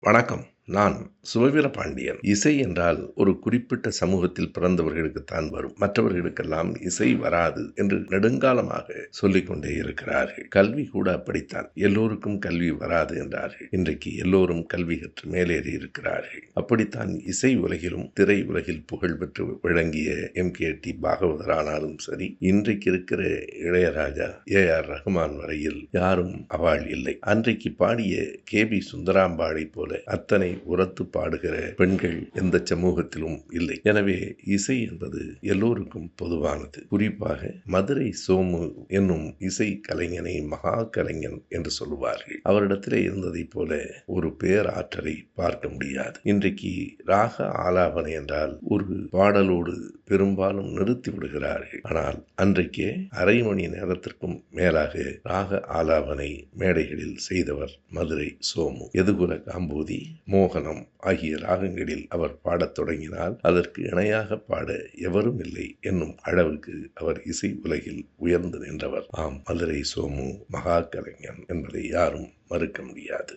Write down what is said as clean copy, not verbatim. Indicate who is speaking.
Speaker 1: வணக்கம். நான் சுபவீர பாண்டியன். இசை என்றால் ஒரு குறிப்பிட்ட சமூகத்தில் பிறந்தவர்களுக்குத்தான் வரும், மற்றவர்களுக்கெல்லாம் இசை வராது என்று நெடுங்காலமாக சொல்லிக் கொண்டே இருக்கிறார்கள். கல்வி கூட அப்படித்தான். எல்லோருக்கும் கல்வி வராது என்றார்கள். இன்றைக்கு எல்லோரும் கல்வி கற்று மேலேறி இருக்கிறார்கள். அப்படித்தான் இசை உலகிலும் திரை உலகில் புகழ் பெற்று விளங்கிய எம்.கே.டி. பாகவதர் ஆனாலும் சரி, இன்றைக்கு இருக்கிற இளையராஜா, ஏ.ஆர். ரஹ்மான் வரையில் யாரும் அவாள் இல்லை. அன்றைக்கு பாடிய கே.பி. சுந்தராம்பாளை போல அத்தனை உரத்து பாடுகிற பெண்கள் எந்த சமூகத்திலும் இல்லை. எனவே இசை என்பது எல்லோருக்கும் பொதுவானது. குறிப்பாக மதுரை சோமு என்னும் இசை கலைஞனை மகா கலைஞன் என்று சொல்லுவார்கள். அவரிடத்திலே இருந்ததை போல ஒரு பேராற்றலை பார்க்க முடியாது. இன்றைக்கு ராக ஆலாபனை என்றால் ஒரு பாடலோடு பெரும்பாலும் நிறுத்தி விடுகிறார்கள். ஆனால் அன்றைக்கே அரை மணி நேரத்திற்கும் மேலாக ராக ஆலாபனை மேடைகளில் செய்தவர் மதுரை சோமு. எதுகுல காம்போதி, மோகனம் ஆகிய ராகங்களில் அவர் பாடத் தொடங்கினால் அதற்கு இணையாக பாட எவரும் இல்லை என்னும் அளவுக்கு அவர் இசை உலகில் உயர்ந்து நின்றவர். ஆம், மதுரை சோமு மகா கலைஞன் என்பதை யாரும் மறுக்க முடியாது.